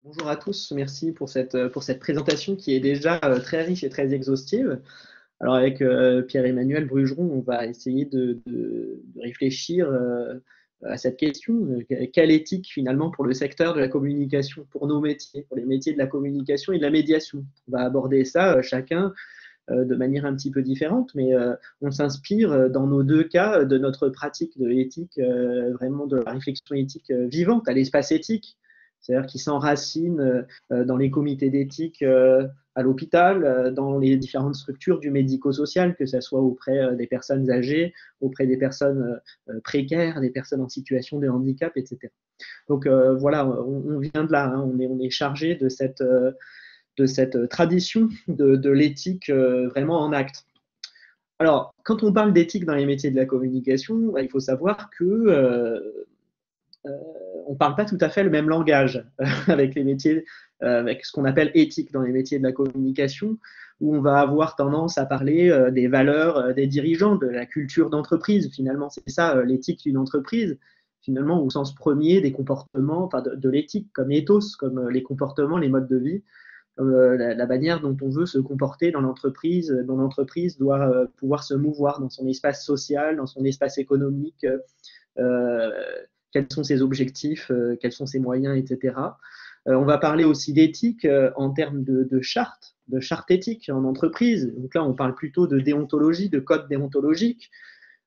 Bonjour à tous, merci pour cette présentation qui est déjà très riche et très exhaustive. Alors avec Pierre-Emmanuel Brugeron, on va essayer de réfléchir à cette question. Quelle éthique finalement pour le secteur de la communication, pour nos métiers, pour les métiers de la communication et de la médiation? On va aborder ça chacun de manière un petit peu différente, mais on s'inspire dans nos deux cas de notre pratique de l'éthique, vraiment de la réflexion éthique vivante à l'espace éthique, c'est-à-dire qui s'enracine dans les comités d'éthique à l'hôpital, dans les différentes structures du médico-social, que ce soit auprès des personnes âgées, auprès des personnes précaires, des personnes en situation de handicap, etc. Donc voilà, on vient de là, hein, on est chargé de cette tradition de l'éthique vraiment en acte. Alors, quand on parle d'éthique dans les métiers de la communication, il faut savoir que on ne parle pas tout à fait le même langage avec les métiers, avec ce qu'on appelle éthique dans les métiers de la communication, où on va avoir tendance à parler des valeurs des dirigeants, de la culture d'entreprise. Finalement, c'est ça l'éthique d'une entreprise. Finalement, au sens premier des comportements, enfin de l'éthique comme ethos, comme les comportements, les modes de vie, la manière dont on veut se comporter dans l'entreprise, dont l'entreprise doit pouvoir se mouvoir dans son espace social, dans son espace économique, euh, quels sont ses objectifs, quels sont ses moyens, etc. On va parler aussi d'éthique en termes de charte éthique en entreprise. Donc là, on parle plutôt de déontologie, de code déontologique,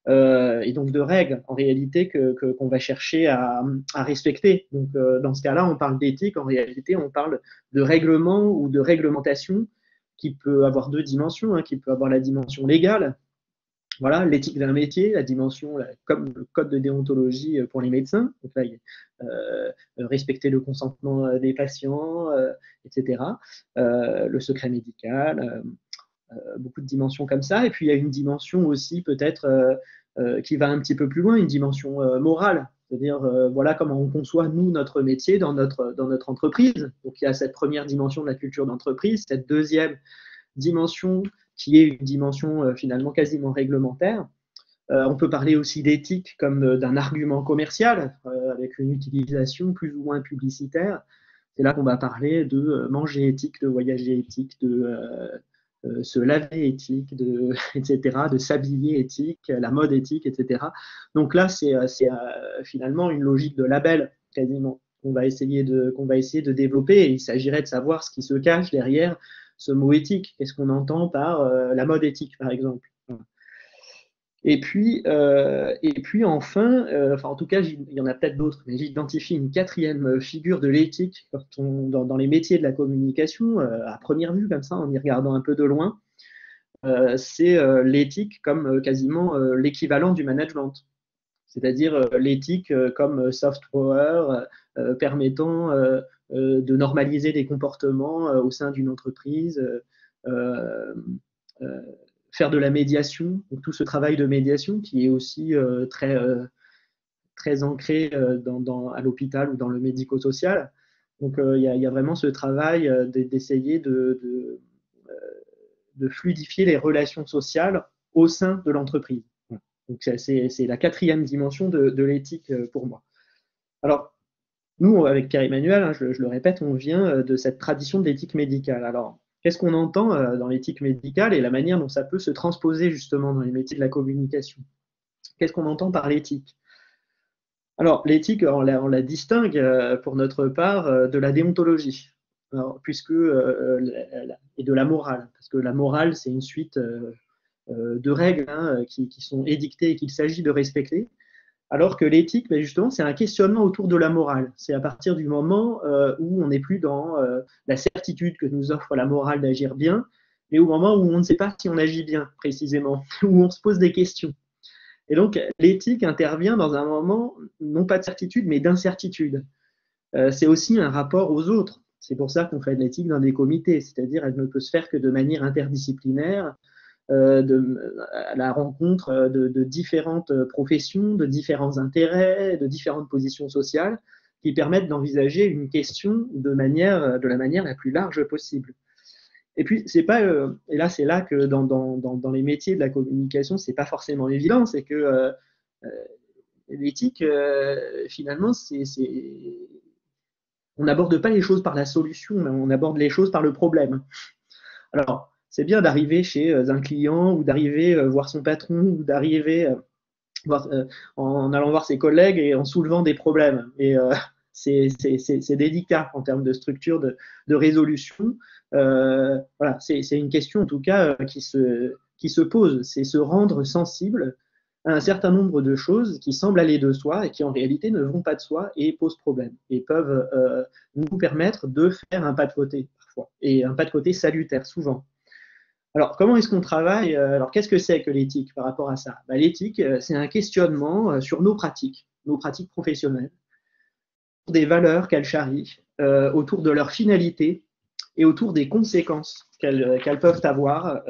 et donc de règles en réalité qu'on va chercher à respecter. Donc dans ce cas-là, on parle d'éthique, en réalité, on parle de règlement ou de réglementation qui peut avoir deux dimensions, hein, qui peut avoir la dimension légale, voilà, l'éthique d'un métier, la dimension comme le code de déontologie pour les médecins, donc là, respecter le consentement des patients, etc., le secret médical, beaucoup de dimensions comme ça. Et puis il y a une dimension aussi peut-être qui va un petit peu plus loin, une dimension morale. C'est-à-dire, voilà comment on conçoit, nous, notre métier dans notre entreprise. Donc, il y a cette première dimension de la culture d'entreprise, cette deuxième dimension qui est une dimension finalement quasiment réglementaire. On peut parler aussi d'éthique comme d'un argument commercial, avec une utilisation plus ou moins publicitaire. C'est là qu'on va parler de manger éthique, de voyager éthique, de se laver éthique, etc., de s'habiller éthique, la mode éthique, etc. Donc là, c'est finalement une logique de label quasiment qu'on va essayer de développer. Et il s'agirait de savoir ce qui se cache derrière ce mot éthique. Qu'est-ce qu'on entend par la mode éthique, par exemple. Et puis enfin, enfin en tout cas, il y en a peut-être d'autres, mais j'identifie une quatrième figure de l'éthique dans les métiers de la communication, à première vue, comme ça, en y regardant un peu de loin, c'est l'éthique comme quasiment l'équivalent du management, c'est-à-dire l'éthique comme soft power permettant de normaliser des comportements au sein d'une entreprise, euh, euh, faire de la médiation, donc tout ce travail de médiation qui est aussi très ancré à l'hôpital ou dans le médico-social. Donc il y a vraiment ce travail d'essayer de fluidifier les relations sociales au sein de l'entreprise. Donc c'est la quatrième dimension de l'éthique pour moi. Alors, nous, avec Pierre-Emmanuel, hein, je le répète, on vient de cette tradition de l'éthique médicale. Alors, qu'est-ce qu'on entend dans l'éthique médicale et la manière dont ça peut se transposer justement dans les métiers de la communication? Qu'est-ce qu'on entend par l'éthique? Alors, l'éthique, on la distingue pour notre part de la déontologie, alors, puisque, et de la morale, parce que la morale, c'est une suite de règles hein, qui sont édictées et qu'il s'agit de respecter. Alors que l'éthique, ben justement, c'est un questionnement autour de la morale. C'est à partir du moment où on n'est plus dans la certitude que nous offre la morale d'agir bien, mais au moment où on ne sait pas si on agit bien, précisément, où on se pose des questions. Et donc, l'éthique intervient dans un moment, non pas de certitude, mais d'incertitude. C'est aussi un rapport aux autres. C'est pour ça qu'on fait de l'éthique dans des comités, c'est-à-dire elle ne peut se faire que de manière interdisciplinaire, à la rencontre de différentes professions, de différents intérêts, de différentes positions sociales qui permettent d'envisager une question de la manière la plus large possible. Et puis, c'est pas, et là, c'est là que dans les métiers de la communication, c'est pas forcément évident, c'est que l'éthique, finalement, On n'aborde pas les choses par la solution, mais on aborde les choses par le problème. Alors, c'est bien d'arriver chez un client ou d'arriver voir son patron ou d'arriver en allant voir ses collègues et en soulevant des problèmes. Mais c'est délicat en termes de structure de résolution. Voilà, c'est une question en tout cas qui se pose, c'est se rendre sensible à un certain nombre de choses qui semblent aller de soi et qui en réalité ne vont pas de soi et posent problème et peuvent nous permettre de faire un pas de côté parfois, et un pas de côté salutaire souvent. Alors, comment est-ce qu'on travaille? Alors, qu'est-ce que c'est que l'éthique par rapport à ça? L'éthique, c'est un questionnement sur nos pratiques professionnelles, des valeurs qu'elles charrient, autour de leur finalité et autour des conséquences qu'elles peuvent avoir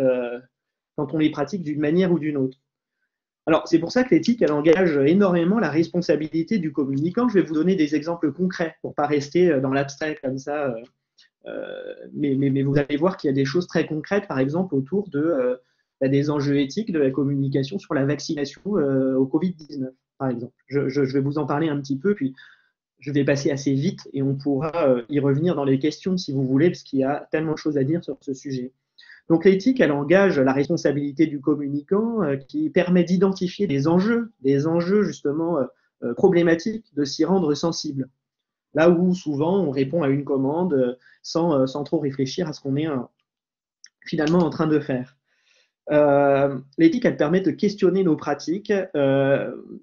quand on les pratique d'une manière ou d'une autre. Alors, c'est pour ça que l'éthique, elle engage énormément la responsabilité du communicant. Je vais vous donner des exemples concrets pour ne pas rester dans l'abstrait comme ça. Mais vous allez voir qu'il y a des choses très concrètes, par exemple, autour des enjeux éthiques de la communication sur la vaccination au Covid-19, par exemple. Je vais vous en parler un petit peu, puis je vais passer assez vite et on pourra y revenir dans les questions si vous voulez, parce qu'il y a tellement de choses à dire sur ce sujet. Donc l'éthique, elle engage la responsabilité du communicant qui permet d'identifier des enjeux justement problématiques, de s'y rendre sensible. Là où souvent on répond à une commande sans trop réfléchir à ce qu'on est finalement en train de faire. L'éthique, elle permet de questionner nos pratiques,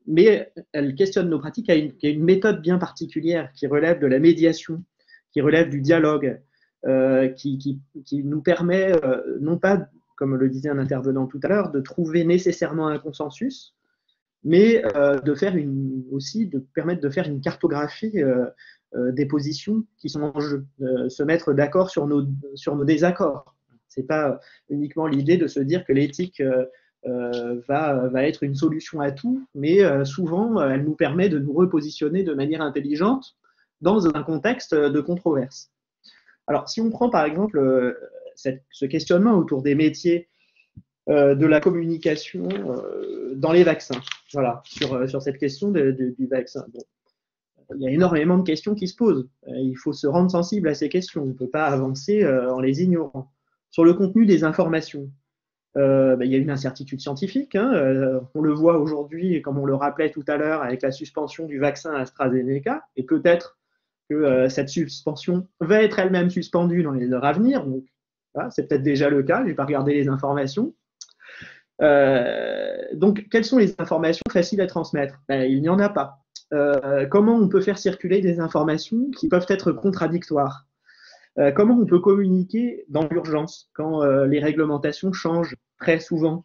mais elle questionne nos pratiques à une méthode bien particulière qui relève de la médiation, qui relève du dialogue, qui nous permet, non pas, comme le disait un intervenant tout à l'heure, de trouver nécessairement un consensus, mais aussi de permettre de faire une cartographie des positions qui sont en jeu, se mettre d'accord sur nos désaccords. Ce n'est pas uniquement l'idée de se dire que l'éthique va être une solution à tout, mais souvent, elle nous permet de nous repositionner de manière intelligente dans un contexte de controverse. Alors, si on prend par exemple ce questionnement autour des métiers de la communication dans les vaccins, voilà, sur cette question du vaccin. Bon, il y a énormément de questions qui se posent. Il faut se rendre sensible à ces questions. On ne peut pas avancer en les ignorant. Sur le contenu des informations, il y a une incertitude scientifique. On le voit aujourd'hui, comme on le rappelait tout à l'heure, avec la suspension du vaccin AstraZeneca, et peut-être que cette suspension va être elle-même suspendue dans les heures à venir. Donc, voilà, c'est peut-être déjà le cas. Je n'ai pas regardé les informations. Donc, quelles sont les informations faciles à transmettre? Il n'y en a pas. Comment on peut faire circuler des informations qui peuvent être contradictoires? Comment on peut communiquer dans l'urgence quand les réglementations changent très souvent?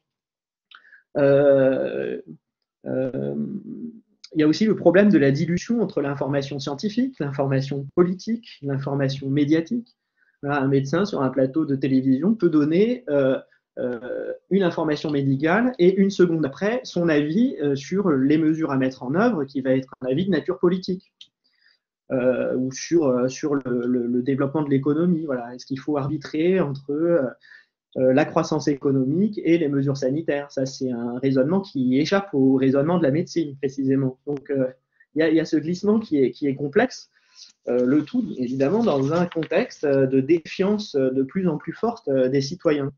Il y a aussi le problème de la dilution entre l'information scientifique, l'information politique, l'information médiatique. Voilà, un médecin sur un plateau de télévision peut donner une information médicale et une seconde après son avis sur les mesures à mettre en œuvre, qui va être un avis de nature politique. Ou sur le développement de l'économie. Voilà. Est-ce qu'il faut arbitrer entre la croissance économique et les mesures sanitaires? Ça, c'est un raisonnement qui échappe au raisonnement de la médecine, précisément. Donc, il y a ce glissement qui est complexe. Le tout, évidemment, dans un contexte de défiance de plus en plus forte des citoyens.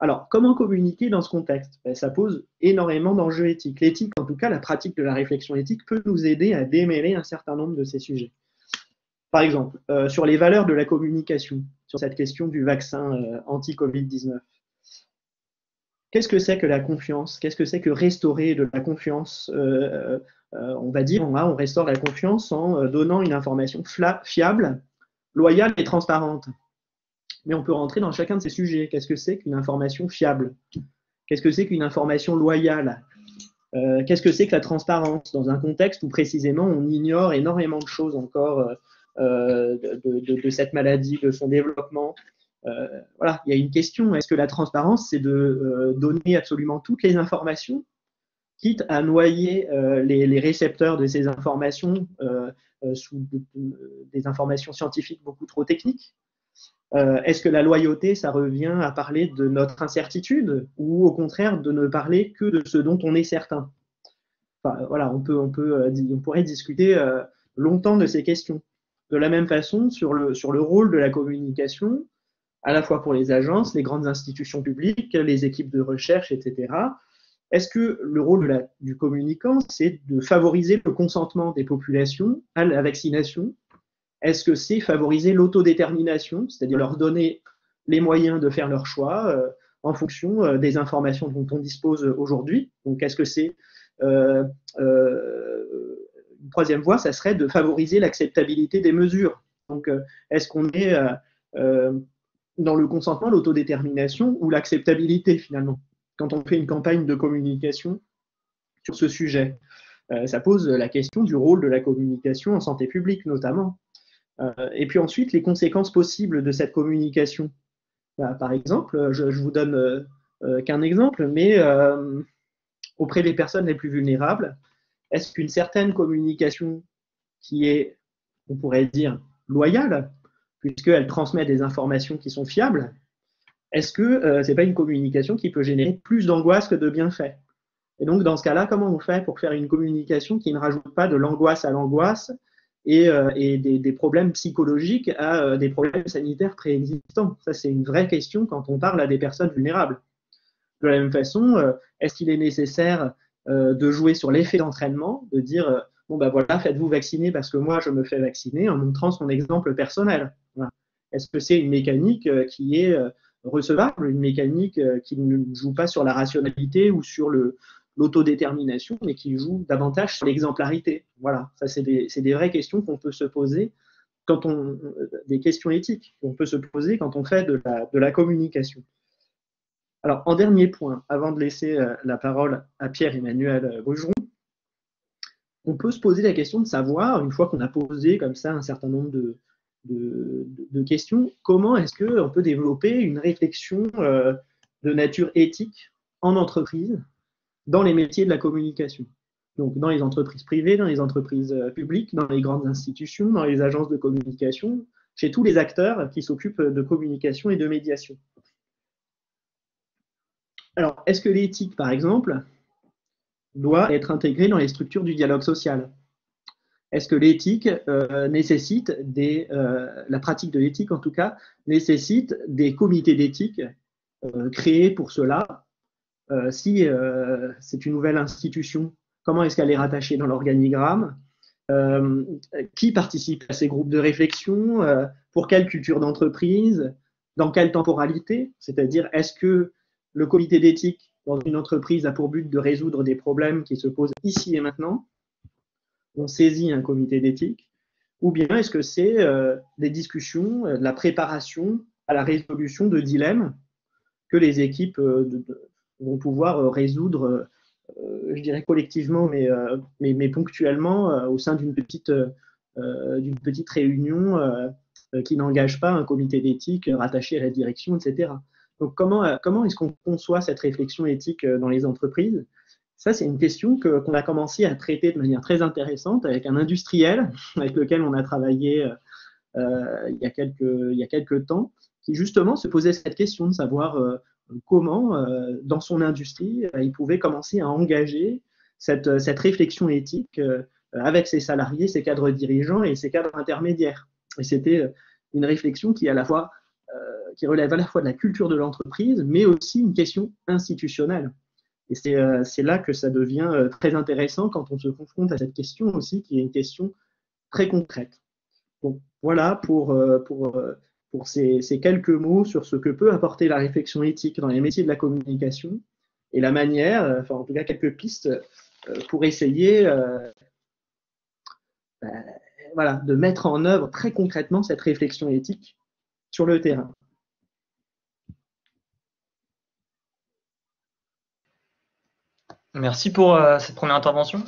Alors, comment communiquer dans ce contexte? Ça pose énormément d'enjeux éthiques. L'éthique, en tout cas, la pratique de la réflexion éthique peut nous aider à démêler un certain nombre de ces sujets. Par exemple, sur les valeurs de la communication, sur cette question du vaccin anti-Covid-19. Qu'est-ce que c'est que la confiance? Qu'est-ce que c'est que restaurer de la confiance? On va dire, on restaure la confiance en donnant une information fiable, loyale et transparente. Mais on peut rentrer dans chacun de ces sujets. Qu'est-ce que c'est qu'une information fiable? Qu'est-ce que c'est qu'une information loyale? Qu'est-ce que c'est que la transparence dans un contexte où précisément on ignore énormément de choses encore de cette maladie, de son développement? Voilà, il y a une question. Est-ce que la transparence, c'est de donner absolument toutes les informations, quitte à noyer les récepteurs de ces informations sous des informations scientifiques beaucoup trop techniques? Est-ce que la loyauté, ça revient à parler de notre incertitude ou au contraire de ne parler que de ce dont on est certain? Enfin, voilà, on pourrait discuter longtemps de ces questions. De la même façon, sur le rôle de la communication, à la fois pour les agences, les grandes institutions publiques, les équipes de recherche, etc., est-ce que le rôle du communicant, c'est de favoriser le consentement des populations à la vaccination? Est-ce que c'est favoriser l'autodétermination, c'est-à-dire leur donner les moyens de faire leur choix en fonction des informations dont on dispose aujourd'hui? Donc, est-ce que c'est une troisième voie, ça serait de favoriser l'acceptabilité des mesures. Donc, est-ce qu'on est dans le consentement, l'autodétermination ou l'acceptabilité finalement quand on fait une campagne de communication sur ce sujet? Ça pose la question du rôle de la communication en santé publique notamment. Et puis ensuite, les conséquences possibles de cette communication. Par exemple, je vous donne qu'un exemple, mais auprès des personnes les plus vulnérables, est-ce qu'une certaine communication qui est, on pourrait dire, loyale, puisqu'elle transmet des informations qui sont fiables, est-ce que ce n'est pas une communication qui peut générer plus d'angoisse que de bienfaits? Et donc, dans ce cas-là, comment on fait pour faire une communication qui ne rajoute pas de l'angoisse à l'angoisse et des problèmes psychologiques à des problèmes sanitaires préexistants? Ça, c'est une vraie question quand on parle à des personnes vulnérables. De la même façon, est-ce qu'il est nécessaire de jouer sur l'effet d'entraînement, de dire bon ben voilà, faites-vous vacciner parce que moi je me fais vacciner en montrant son exemple personnel. Voilà. Est-ce que c'est une mécanique qui est recevable, une mécanique qui ne joue pas sur la rationalité ou sur l'autodétermination, mais qui joue davantage sur l'exemplarité? Voilà, ça c'est des vraies questions qu'on peut se poser quand des questions éthiques qu'on peut se poser quand on fait de la communication. Alors, en dernier point, avant de laisser la parole à Pierre-Emmanuel Brugeron, on peut se poser la question de savoir, une fois qu'on a posé comme ça un certain nombre de questions, comment est-ce qu'on peut développer une réflexion de nature éthique en entreprise, dans les métiers de la communication. Donc, dans les entreprises privées, dans les entreprises publiques, dans les grandes institutions, dans les agences de communication, chez tous les acteurs qui s'occupent de communication et de médiation. Alors, est-ce que l'éthique, par exemple, doit être intégrée dans les structures du dialogue social? Est-ce que l'éthique nécessite la pratique de l'éthique, en tout cas, nécessite des comités d'éthique créés pour cela? Si c'est une nouvelle institution, comment est-ce qu'elle est rattachée dans l'organigramme? Qui participe à ces groupes de réflexion? Pour quelle culture d'entreprise? Dans quelle temporalité? C'est-à-dire, est-ce que le comité d'éthique dans une entreprise a pour but de résoudre des problèmes qui se posent ici et maintenant? On saisit un comité d'éthique. Ou bien est-ce que c'est des discussions, de la préparation à la résolution de dilemmes que les équipes vont pouvoir résoudre, je dirais collectivement, mais ponctuellement, au sein d'une petite réunion qui n'engage pas un comité d'éthique rattaché à la direction, etc. Donc, comment est-ce qu'on conçoit cette réflexion éthique dans les entreprises? Ça, c'est une question qu'on a commencé à traiter de manière très intéressante avec un industriel avec lequel on a travaillé il y a quelques temps, qui justement se posait cette question de savoir comment, dans son industrie, il pouvait commencer à engager cette réflexion éthique avec ses salariés, ses cadres dirigeants et ses cadres intermédiaires. Et c'était une réflexion qui relève à la fois de la culture de l'entreprise, mais aussi une question institutionnelle. Et c'est là que ça devient très intéressant quand on se confronte à cette question aussi, qui est une question très concrète. Donc voilà pour ces quelques mots sur ce que peut apporter la réflexion éthique dans les métiers de la communication et la manière, enfin en tout cas quelques pistes pour essayer voilà, de mettre en œuvre très concrètement cette réflexion éthique sur le terrain. Merci pour cette première intervention.